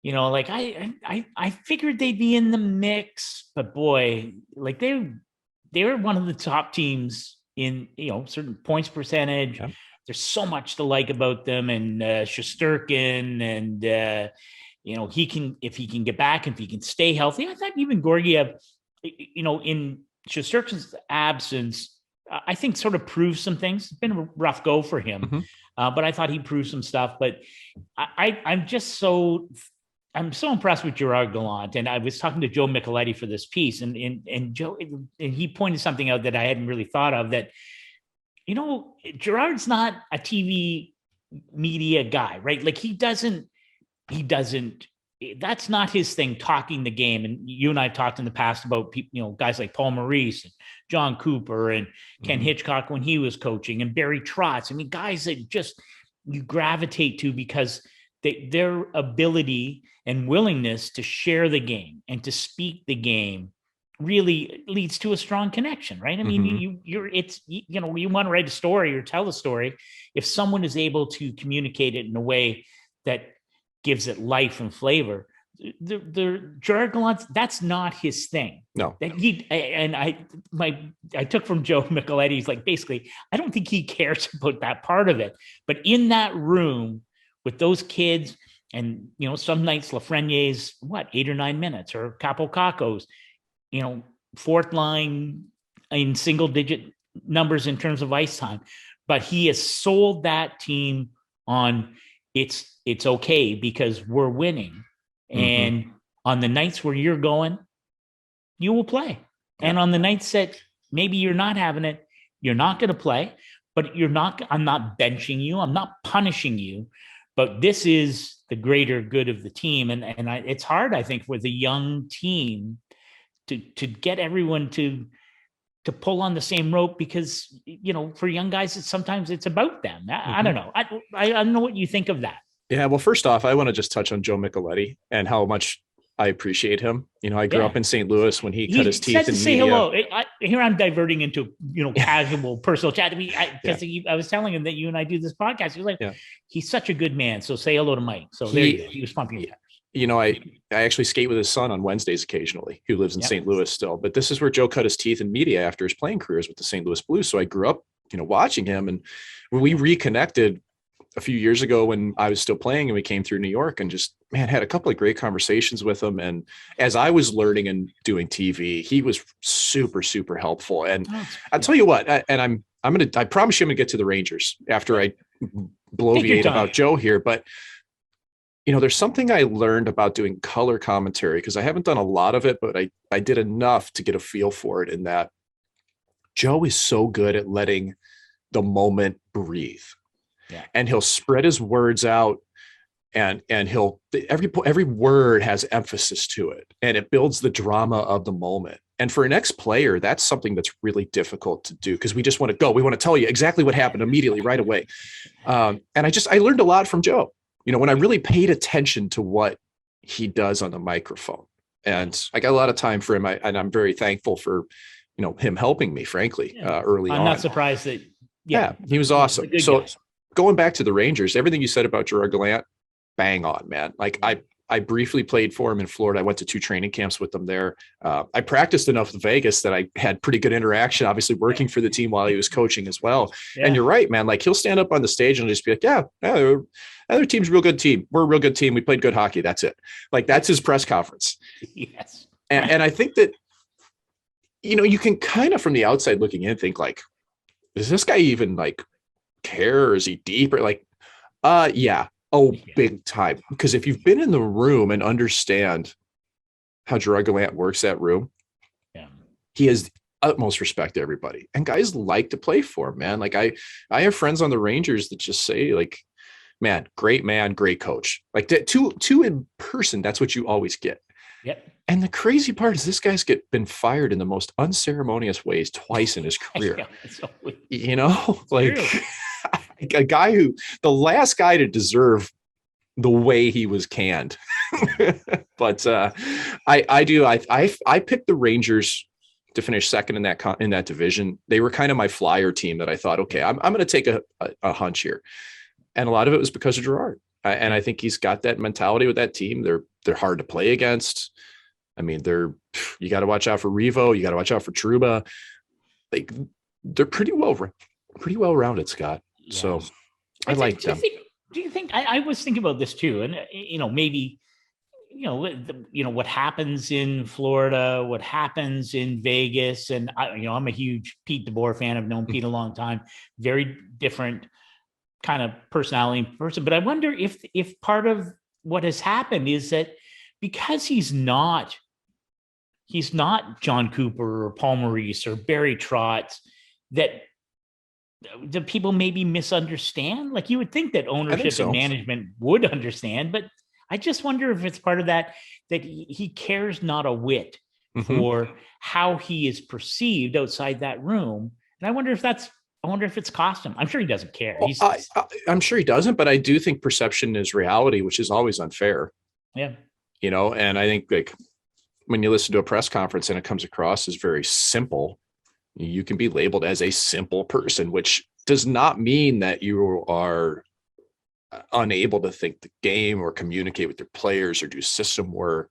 I figured they'd be in the mix, but boy, they were one of the top teams in, certain points percentage. Yeah. There's so much to like about them, and Shesterkin, and if he can get back, if he can stay healthy. I thought even Georgiev, in Shesterkin's absence, I think sort of proved some things. It's been a rough go for him, but I thought he proved some stuff. But I'm just so I'm so impressed with Gerard Gallant, and I was talking to Joe Micheletti for this piece, and Joe, and he pointed something out that I hadn't really thought of. That, Gerard's not a TV media guy, right? Like he doesn't. That's not his thing. Talking the game, and you and I talked in the past about people, guys like Paul Maurice and John Cooper and Ken Hitchcock when he was coaching, and Barry Trotz. I mean, guys that just you gravitate to because their ability and willingness to share the game and to speak the game really leads to a strong connection, right? I mean, you want to write a story or tell a story. If someone is able to communicate it in a way that gives it life and flavor, the Gerard Gallant, that's not his thing. No. I took from Joe Micheletti, he's like, basically, I don't think he cares about that part of it. But in that room with those kids, and some nights Lafreniere's 8 or 9 minutes, or Capo Caco's, fourth line in single digit numbers in terms of ice time, but he has sold that team on it's okay because we're winning. And on the nights where you're going, you will play. And on the nights that maybe you're not having it, you're not going to play, but I'm not benching you. I'm not punishing you, but this is the greater good of the team. And it's hard, I think, with a young team to get everyone to pull on the same rope, because, for young guys, sometimes it's about them. I don't know. I don't know what you think of that. Yeah, well, first off, I want to just touch on Joe Micheletti and how much I appreciate him. I grew up in St. Louis when he cut his teeth in say media. Hello. Here I'm diverting into casual personal chat. I was telling him that you and I do this podcast. He was like, he's such a good man. So say hello to Mike. So there you go. He was pumping your tires. I actually skate with his son on Wednesdays occasionally, who lives in St. Louis still. But this is where Joe cut his teeth in media after his playing careers with the St. Louis Blues. So I grew up, watching him. And when we reconnected a few years ago when I was still playing, and we came through New York, and just, had a couple of great conversations with him. And as I was learning and doing TV, he was super, super helpful. And I'll tell you what, I promise you I'm going to get to the Rangers after I bloviate about Joe here. But, there's something I learned about doing color commentary, because I haven't done a lot of it, but I did enough to get a feel for it, in that Joe is so good at letting the moment breathe. Yeah. And he'll spread his words out, and every word has emphasis to it, and it builds the drama of the moment. And for an ex-player, that's something that's really difficult to do, because we just want to go. We want to tell you exactly what happened immediately, right away. And I learned a lot from Joe, when I really paid attention to what he does on the microphone. And I got a lot of time for him. And I'm very thankful for, him helping me, frankly, early on. I'm not surprised that. Yeah, he was awesome. So going back to the Rangers, everything you said about Gerard Gallant, bang on, man. Like I briefly played for him in Florida. I went to 2 training camps with them there. I practiced enough in Vegas that I had pretty good interaction, obviously working for the team while he was coaching as well. Yeah. And you're right, man. Like, he'll stand up on the stage and just be like, other team's a real good team. We're a real good team. We played good hockey. That's it. Like, that's his press conference. Yes. And I think that, you can kind of from the outside looking in think like, does this guy even like care, or is he deep, or like, yeah. Oh, big time. Because if you've been in the room and understand how Gerard Gallant works that room, he has utmost respect to everybody. And guys like to play for him, man. Like I have friends on the Rangers that just say, like, man, great coach. Like that two in person, that's what you always get. Yep. And the crazy part is this guy's been fired in the most unceremonious ways twice in his career. Like a guy who, the last guy to deserve the way he was canned. But I picked the Rangers to finish second in that division. They were kind of my flyer team that I thought, okay, I'm going to take a hunch here. And a lot of it was because of Gerard. And I think he's got that mentality with that team. They're hard to play against. I mean, you got to watch out for Revo. You got to watch out for Trouba. Like, they're pretty well rounded, Scott. Yeah. So I like them. Do you think I was thinking about this too? And, maybe, what happens in Florida, what happens in Vegas. And I'm a huge Pete DeBoer fan. I've known Pete a long time, very different kind of personality person. But I wonder if part of what has happened is that because he's not John Cooper or Paul Maurice or Barry Trotz, that the people maybe misunderstand. Like, you would think that ownership and management would understand, but I just wonder if it's part of that he cares not a whit for how he is perceived outside that room. And I wonder if it's cost him. I'm sure he doesn't care. I'm sure he doesn't, but I do think perception is reality, which is always unfair. Yeah. And I think, like, when you listen to a press conference and it comes across as very simple, you can be labeled as a simple person, which does not mean that you are unable to think the game or communicate with your players or do system work.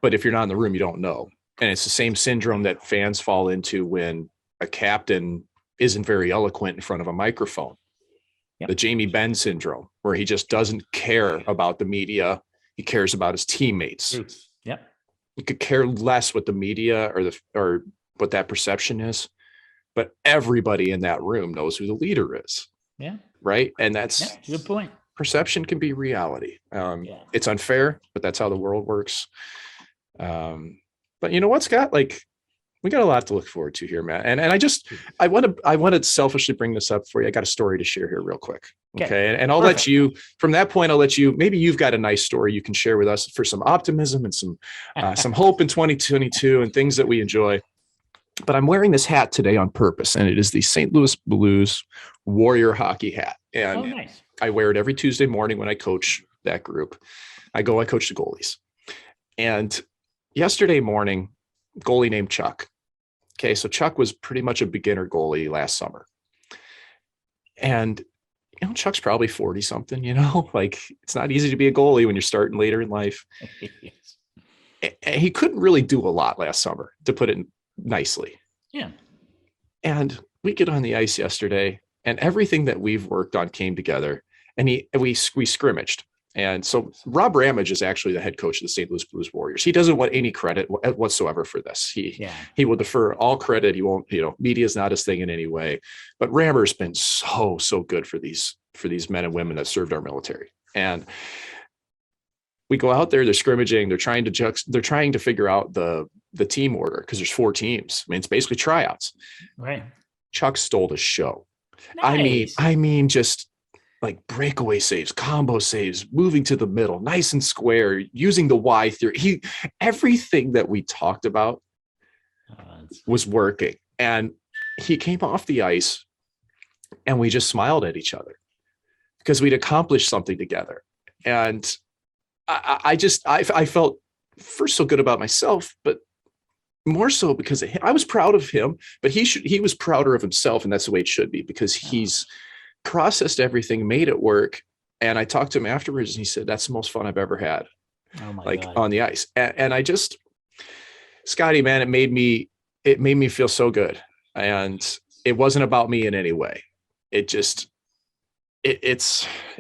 But if you're not in the room, you don't know. And it's the same syndrome that fans fall into when a captain isn't very eloquent in front of a microphone. The Jamie Benn syndrome, where he just doesn't care about the media. He cares about his teammates. He could care less what the media or what that perception is, but everybody in that room knows who the leader is. Right. And that's a good point. Perception can be reality. It's unfair, but that's how the world works. But you know what, Scott? Like, we got a lot to look forward to here, Matt. And I want to selfishly bring this up for you. I got a story to share here real quick. Okay. And I'll let you, from that point, maybe you've got a nice story you can share with us for some optimism and some hope in 2022 and things that we enjoy. But I'm wearing this hat today on purpose, and it is the St. Louis Blues Warrior hockey hat. And nice. I wear it every Tuesday morning when I coach that group. I coach the goalies. And yesterday morning, goalie named Chuck. Okay, so Chuck was pretty much a beginner goalie last summer. And, Chuck's probably 40 something, like, it's not easy to be a goalie when you're starting later in life. And he couldn't really do a lot last summer, to put it nicely. Yeah. And we get on the ice yesterday, and everything that we've worked on came together, and we scrimmaged. And so Rob Ramage is actually the head coach of the St. Louis Blues Warriors. He doesn't want any credit whatsoever for this. He will defer all credit. He won't, media is not his thing in any way. But Rammer's been so good for these men and women that served our military. And we go out there, they're scrimmaging, they're trying to figure out the team order, because there's 4 teams. I mean, it's basically tryouts. Right. Chuck stole the show. Nice. I mean, just like breakaway saves, combo saves, moving to the middle, nice and square, using the Y theory. Everything that we talked about was working. And he came off the ice, and we just smiled at each other because we'd accomplished something together. And I felt first so good about myself, but more so because of him. I was proud of him, but he was prouder of himself, and that's the way it should be, because he's processed everything, made it work. And I talked to him afterwards, and he said, "That's the most fun I've ever had." Oh my God. On the ice. And I just, Scotty, man, it made me feel so good. And it wasn't about me in any way. It just, it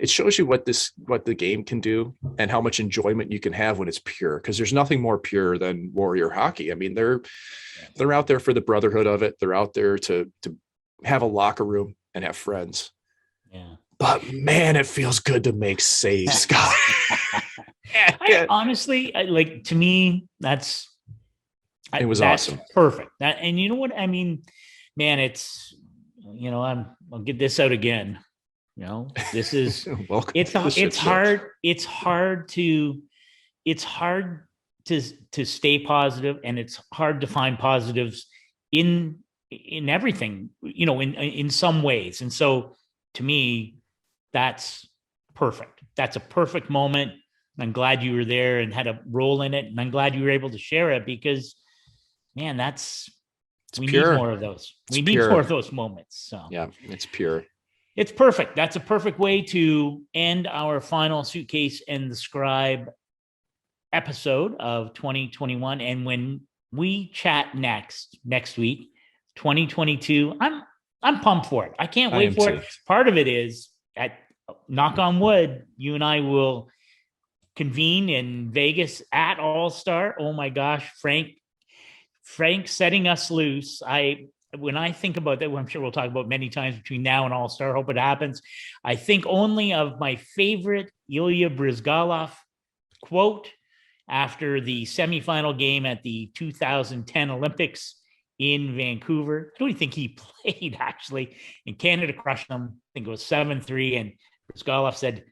shows you what the game can do and how much enjoyment you can have when it's pure, because there's nothing more pure than Warrior hockey. I mean, they're out there for the brotherhood of it. They're out there to have a locker room and have friends. Yeah. But man, it feels good to make saves, Scott. Honestly, to me, that's awesome. Perfect. And you know what I mean, man, it's, I'll get this out again. This is it's hard to stay positive, and it's hard to find positives in everything, in some ways. And so to me, that's perfect. That's a perfect moment. I'm glad you were there and had a role in it. And I'm glad you were able to share it, because, man, we need more of those. We need more of those moments. So yeah, it's pure. It's perfect. That's a perfect way to end our final Suitcase and the Scribe episode of 2021. And when we chat next week, 2022, I'm pumped for it. I can't wait for it. Part of it is, knock on wood, you and I will convene in Vegas at All-Star. Oh my gosh, Frank setting us loose. When I think about that, I'm sure we'll talk about many times between now and All-Star. Hope it happens. I think only of my favorite Ilya Bryzgalov quote after the semifinal game at the 2010 Olympics in Vancouver. I don't even think he played, actually, and Canada crushed them. I think it was 7-3, and Brizgalov said,